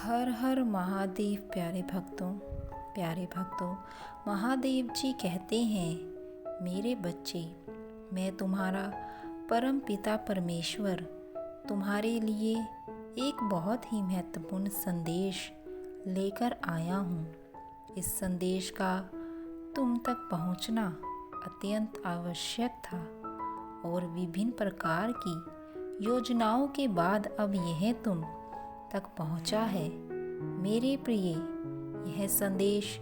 हर हर महादेव। प्यारे भक्तों, महादेव जी कहते हैं, मेरे बच्चे, मैं तुम्हारा परम पिता परमेश्वर तुम्हारे लिए एक बहुत ही महत्वपूर्ण संदेश लेकर आया हूँ। इस संदेश का तुम तक पहुँचना अत्यंत आवश्यक था और विभिन्न प्रकार की योजनाओं के बाद अब यह तुम तक पहुँचा है। मेरे प्रिय, यह संदेश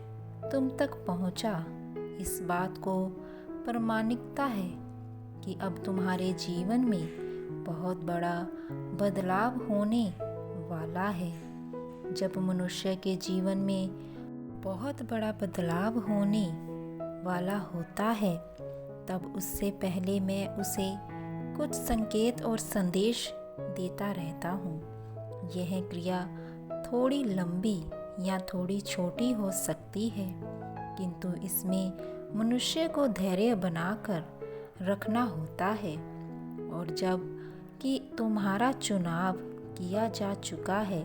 तुम तक पहुँचा, इस बात को प्रमाणिकता है कि अब तुम्हारे जीवन में बहुत बड़ा बदलाव होने वाला है। जब मनुष्य के जीवन में बहुत बड़ा बदलाव होने वाला होता है, तब उससे पहले मैं उसे कुछ संकेत और संदेश देता रहता हूँ। यह क्रिया थोड़ी लंबी या थोड़ी छोटी हो सकती है, किंतु इसमें मनुष्य को धैर्य बनाकर रखना होता है। और जब कि तुम्हारा चुनाव किया जा चुका है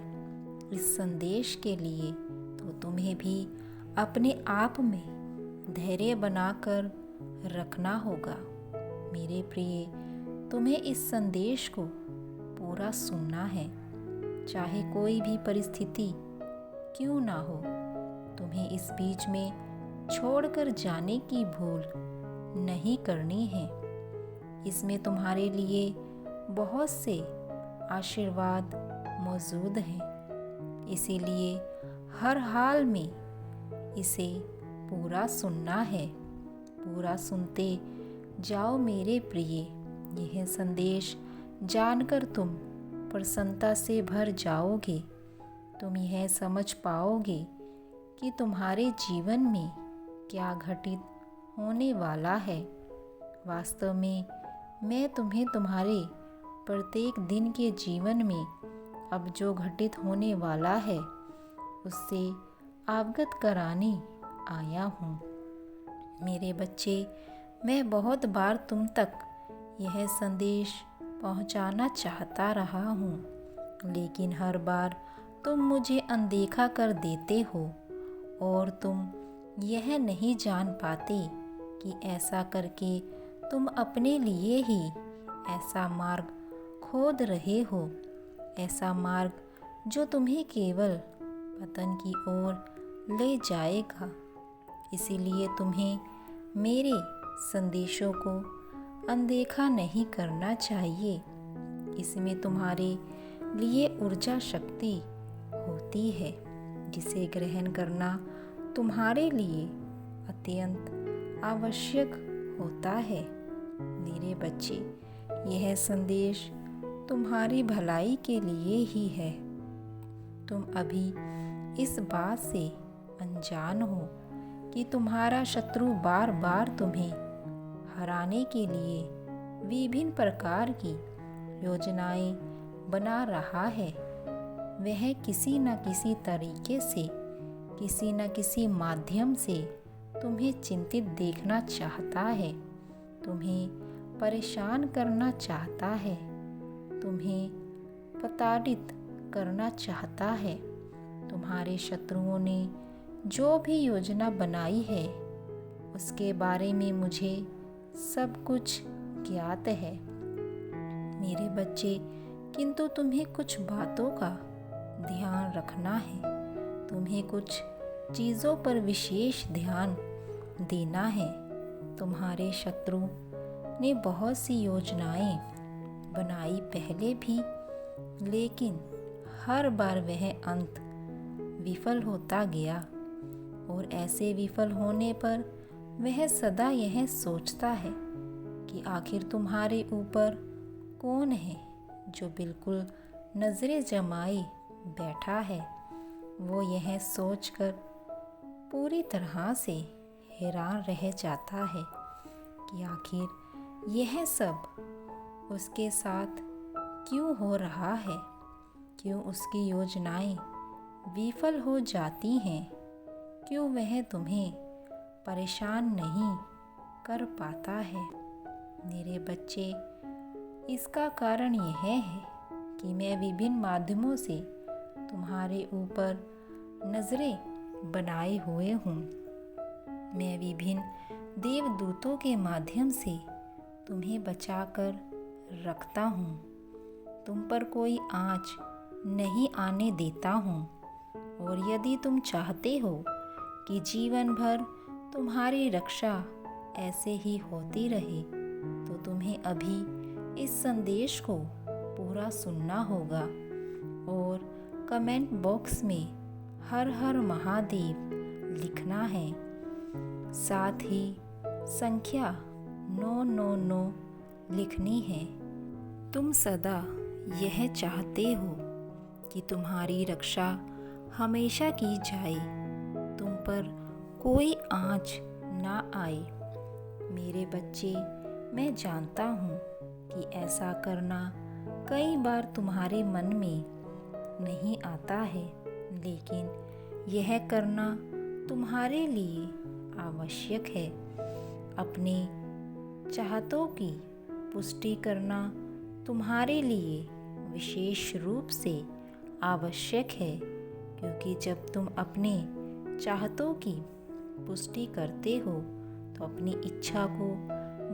इस संदेश के लिए, तो तुम्हें भी अपने आप में धैर्य बनाकर रखना होगा। मेरे प्रिय, तुम्हें इस संदेश को पूरा सुनना है, चाहे कोई भी परिस्थिति क्यों ना हो। तुम्हें इस बीच में छोड़कर जाने की भूल नहीं करनी है। इसमें तुम्हारे लिए बहुत से आशीर्वाद मौजूद हैं, इसीलिए हर हाल में इसे पूरा सुनना है। पूरा सुनते जाओ मेरे प्रिय। यह संदेश जानकर तुम प्रसन्नता से भर जाओगे। तुम यह समझ पाओगे कि तुम्हारे जीवन में क्या घटित होने वाला है। वास्तव में मैं तुम्हें तुम्हारे प्रत्येक दिन के जीवन में अब जो घटित होने वाला है उससे अवगत कराने आया हूँ। मेरे बच्चे, मैं बहुत बार तुम तक यह संदेश पहुंचाना चाहता रहा हूँ, लेकिन हर बार तुम मुझे अनदेखा कर देते हो और तुम यह नहीं जान पाते कि ऐसा करके तुम अपने लिए ही ऐसा मार्ग खोद रहे हो, ऐसा मार्ग जो तुम्हें केवल पतन की ओर ले जाएगा। इसीलिए तुम्हें मेरे संदेशों को अनदेखा नहीं करना चाहिए। इसमें तुम्हारे लिए ऊर्जा शक्ति होती है, जिसे ग्रहण करना तुम्हारे लिए अत्यंत आवश्यक होता है। मेरे बच्चे, यह संदेश तुम्हारी भलाई के लिए ही है। तुम अभी इस बात से अनजान हो कि तुम्हारा शत्रु बार बार तुम्हें हराने के लिए विभिन्न प्रकार की योजनाएं बना रहा है। वह किसी न किसी तरीके से, किसी न किसी माध्यम से तुम्हें चिंतित देखना चाहता है, तुम्हें परेशान करना चाहता है, तुम्हें प्रताड़ित करना चाहता है। तुम्हारे शत्रुओं ने जो भी योजना बनाई है उसके बारे में मुझे सब कुछ ज्ञात है। मेरे बच्चे, किंतु तुम्हें कुछ बातों का ध्यान रखना है। तुम्हें कुछ चीज़ों पर विशेष ध्यान देना है। तुम्हारे शत्रु ने बहुत सी योजनाएं बनाई पहले भी, लेकिन हर बार वह अंत विफल होता गया। और ऐसे विफल होने पर वह सदा यह सोचता है कि आखिर तुम्हारे ऊपर कौन है जो बिल्कुल नज़रें जमाए बैठा है। वो यह सोचकर पूरी तरह से हैरान रह जाता है कि आखिर यह सब उसके साथ क्यों हो रहा है, क्यों उसकी योजनाएं विफल हो जाती हैं, क्यों वह तुम्हें परेशान नहीं कर पाता है। मेरे बच्चे, इसका कारण यह है कि मैं विभिन्न माध्यमों से तुम्हारे ऊपर नजरें बनाए हुए हूँ। मैं विभिन्न देवदूतों के माध्यम से तुम्हें बचाकर रखता हूँ। तुम पर कोई आँच नहीं आने देता हूँ। और यदि तुम चाहते हो कि जीवन भर तुम्हारी रक्षा ऐसे ही होती रहे, तो तुम्हें अभी इस संदेश को पूरा सुनना होगा और कमेंट बॉक्स में हर हर महादेव लिखना है। साथ ही संख्या 999 लिखनी है। तुम सदा यह चाहते हो कि तुम्हारी रक्षा हमेशा की जाए, तुम पर कोई आँच ना आए। मेरे बच्चे, मैं जानता हूँ कि ऐसा करना कई बार तुम्हारे मन में नहीं आता है, लेकिन यह करना तुम्हारे लिए आवश्यक है। अपने चाहतों की पुष्टि करना तुम्हारे लिए विशेष रूप से आवश्यक है, क्योंकि जब तुम अपने चाहतों की पुष्टि करते हो तो अपनी इच्छा को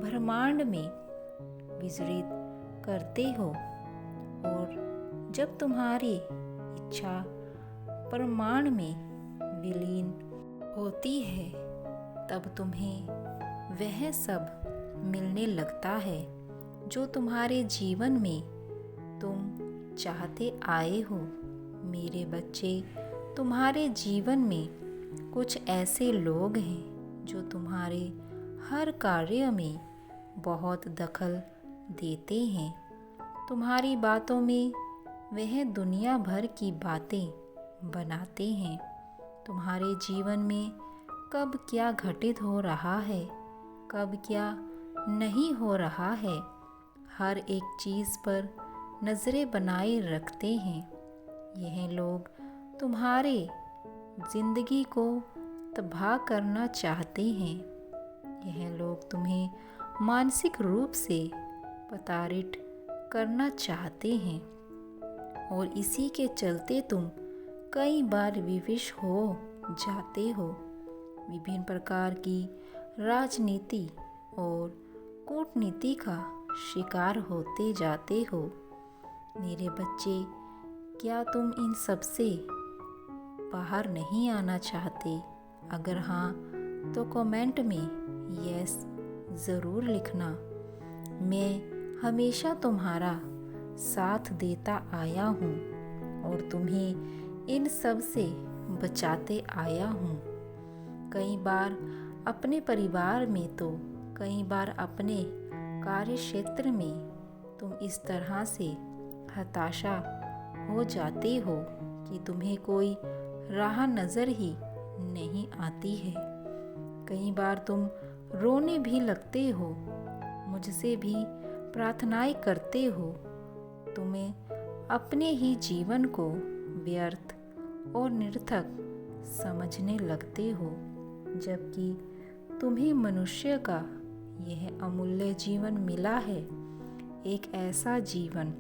ब्रह्मांड में वितरित करते हो, और जब तुम्हारी इच्छा ब्रह्मांड में विलीन होती है तब तुम्हें वह सब मिलने लगता है जो तुम्हारे जीवन में तुम चाहते आए हो। मेरे बच्चे, तुम्हारे जीवन में कुछ ऐसे लोग हैं जो तुम्हारे हर कार्य में बहुत दखल देते हैं। तुम्हारी बातों में वह दुनिया भर की बातें बनाते हैं। तुम्हारे जीवन में कब क्या घटित हो रहा है, कब क्या नहीं हो रहा है, हर एक चीज़ पर नज़रें बनाए रखते हैं। यह लोग तुम्हारे ज़िंदगी को तबाह करना चाहते हैं। यह लोग तुम्हें मानसिक रूप से प्रताड़ित करना चाहते हैं, और इसी के चलते तुम कई बार विवश हो जाते हो। विभिन्न प्रकार की राजनीति और कूटनीति का शिकार होते जाते हो। मेरे बच्चे, क्या तुम इन सब से बाहर नहीं आना चाहते? अगर हाँ, तो कमेंट में यस ज़रूर लिखना। मैं हमेशा तुम्हारा साथ देता आया हूँ और तुम्हें इन सब से बचाते आया हूँ। कई बार अपने परिवार में तो कई बार अपने कार्य क्षेत्र में तुम इस तरह से हताशा हो जाते हो कि तुम्हें कोई राह नज़र ही नहीं आती है। कई बार तुम रोने भी लगते हो, मुझसे भी प्रार्थनाएं करते हो। तुम्हें अपने ही जीवन को व्यर्थ और निरर्थक समझने लगते हो, जबकि तुम्हें मनुष्य का यह अमूल्य जीवन मिला है। एक ऐसा जीवन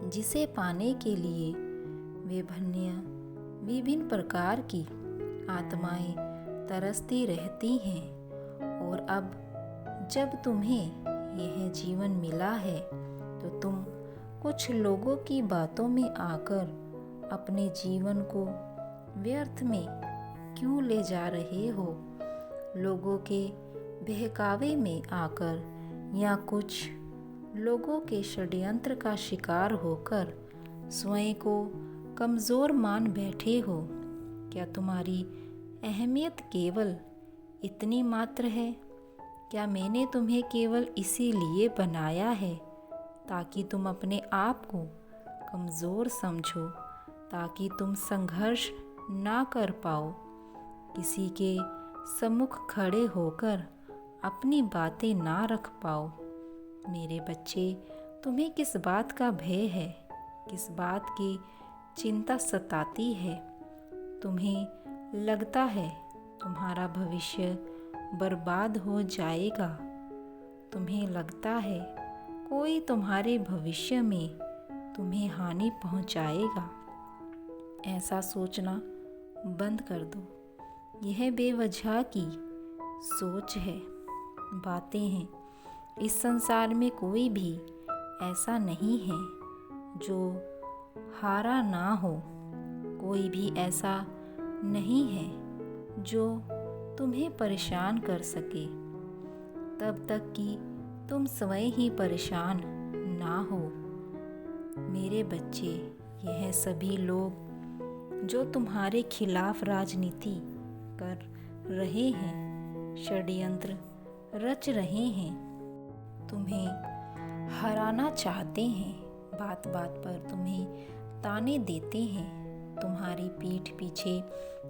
जिसे पाने के लिए विभिन्न प्रकार की आत्माएं तरसती रहती हैं। और अब जब तुम्हें यह जीवन मिला है तो तुम कुछ लोगों की बातों में आकर अपने जीवन को व्यर्थ में क्यों ले जा रहे हो? लोगों के बहकावे में आकर या कुछ लोगों के षड्यंत्र का शिकार होकर स्वयं को कमज़ोर मान बैठे हो। क्या तुम्हारी अहमियत केवल इतनी मात्र है? क्या मैंने तुम्हें केवल इसीलिए बनाया है ताकि तुम अपने आप को कमज़ोर समझो, ताकि तुम संघर्ष ना कर पाओ, किसी के सम्मुख खड़े होकर अपनी बातें ना रख पाओ? मेरे बच्चे, तुम्हें किस बात का भय है? किस बात की चिंता सताती है? तुम्हें लगता है तुम्हारा भविष्य बर्बाद हो जाएगा? तुम्हें लगता है कोई तुम्हारे भविष्य में तुम्हें हानि पहुंचाएगा? ऐसा सोचना बंद कर दो। यह बेवजह की सोच है, बातें हैं। इस संसार में कोई भी ऐसा नहीं है जो हारा ना हो। कोई भी ऐसा नहीं है जो तुम्हें परेशान कर सके, तब तक कि तुम स्वयं ही परेशान ना हो। मेरे बच्चे, यह सभी लोग जो तुम्हारे खिलाफ राजनीति कर रहे हैं, षड्यंत्र रच रहे हैं, तुम्हें हराना चाहते हैं, बात बात पर तुम्हें ताने देते हैं, तुम्हारी पीठ पीछे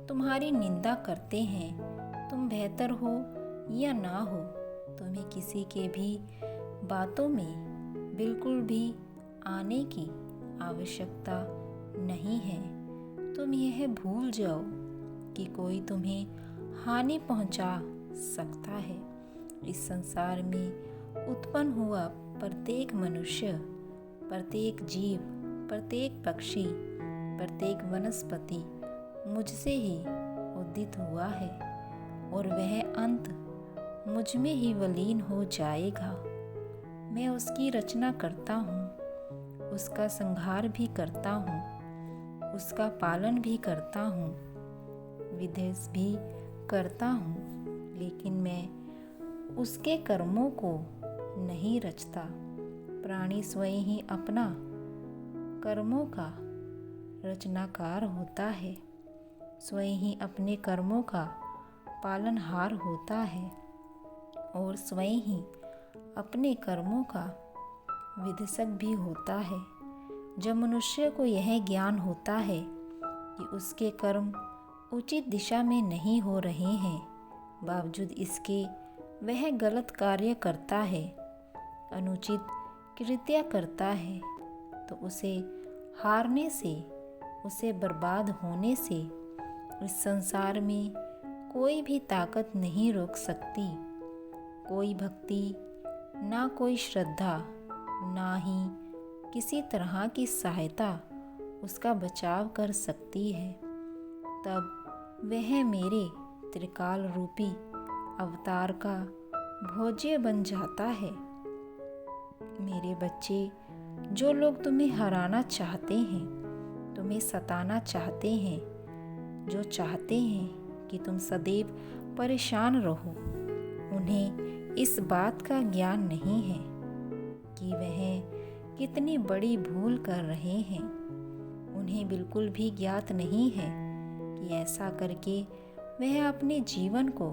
तुम्हारी निंदा करते हैं, तुम बेहतर हो या ना हो, तुम्हें किसी के भी बातों में बिल्कुल भी आने की आवश्यकता नहीं है। तुम यह भूल जाओ कि कोई तुम्हें हानि पहुंचा सकता है। इस संसार में उत्पन्न हुआ प्रत्येक मनुष्य, प्रत्येक जीव, प्रत्येक पक्षी, प्रत्येक वनस्पति मुझसे ही उदित हुआ है और वह अंत मुझ में ही विलीन हो जाएगा। मैं उसकी रचना करता हूँ, उसका संहार भी करता हूँ, उसका पालन भी करता हूँ, विध्वंस भी करता हूँ, लेकिन मैं उसके कर्मों को नहीं रचता। प्राणी स्वयं ही अपना कर्मों का रचनाकार होता है, स्वयं ही अपने कर्मों का पालनहार होता है और स्वयं ही अपने कर्मों का विध्वंसक भी होता है। जब मनुष्य को यह ज्ञान होता है कि उसके कर्म उचित दिशा में नहीं हो रहे हैं, बावजूद इसके वह गलत कार्य करता है, अनुचित कृत्य करता है, तो उसे हारने से, उसे बर्बाद होने से इस संसार में कोई भी ताकत नहीं रोक सकती। कोई भक्ति, ना कोई श्रद्धा, ना ही किसी तरह की सहायता उसका बचाव कर सकती है। तब वह मेरे त्रिकाल रूपी अवतार का भोज्य बन जाता है। मेरे बच्चे, जो लोग तुम्हें हराना चाहते हैं, तुम्हें सताना चाहते हैं, जो चाहते हैं कि तुम सदैव परेशान रहो, उन्हें इस बात का ज्ञान नहीं है कि वह कितनी बड़ी भूल कर रहे हैं। उन्हें बिल्कुल भी ज्ञात नहीं है कि ऐसा करके वह अपने जीवन को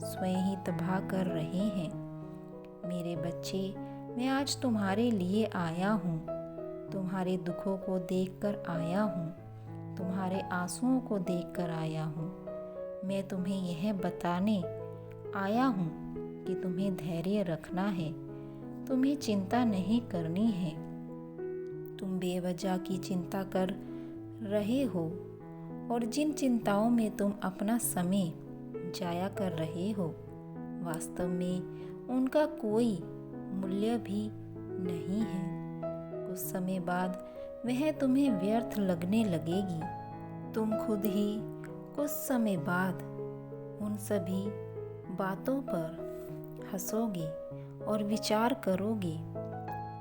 स्वयं ही तबाह कर रहे हैं। मेरे बच्चे, मैं आज तुम्हारे लिए आया हूँ, तुम्हारे दुखों को देखकर आया हूँ, तुम्हारे आंसुओं को देखकर आया हूँ। मैं तुम्हें यह बताने आया हूँ कि तुम्हें धैर्य रखना है, तुम्हें चिंता नहीं करनी है। तुम बेवजह की चिंता कर रहे हो और जिन चिंताओं में तुम अपना समय जाया कर रहे हो, वास्तव में उनका कोई मूल्य भी नहीं है। कुछ समय बाद वह तुम्हें व्यर्थ लगने लगेगी। तुम खुद ही कुछ समय बाद उन सभी बातों पर हंसोगे और विचार करोगे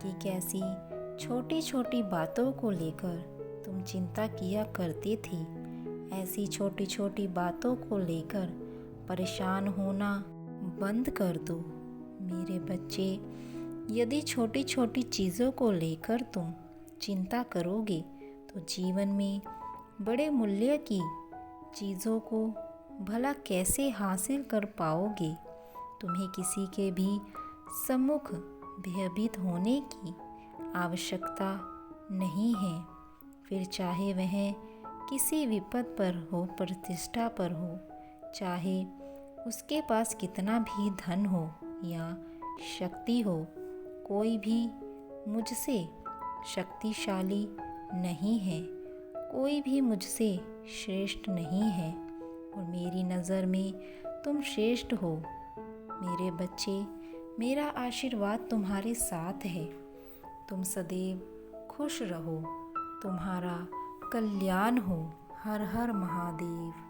कि कैसी छोटी छोटी बातों को लेकर तुम चिंता किया करते थे। ऐसी छोटी छोटी बातों को लेकर परेशान होना बंद कर दो। मेरे बच्चे, यदि छोटी छोटी चीज़ों को लेकर तुम चिंता करोगे तो जीवन में बड़े मूल्य की चीज़ों को भला कैसे हासिल कर पाओगे। तुम्हें किसी के भी सम्मुख भयभीत होने की आवश्यकता नहीं है, फिर चाहे वह किसी विपद पर हो, प्रतिष्ठा पर हो, चाहे उसके पास कितना भी धन हो या शक्ति हो। कोई भी मुझसे शक्तिशाली नहीं है, कोई भी मुझसे श्रेष्ठ नहीं है और मेरी नज़र में तुम श्रेष्ठ हो। मेरे बच्चे, मेरा आशीर्वाद तुम्हारे साथ है। तुम सदैव खुश रहो, तुम्हारा कल्याण हो। हर हर महादेव।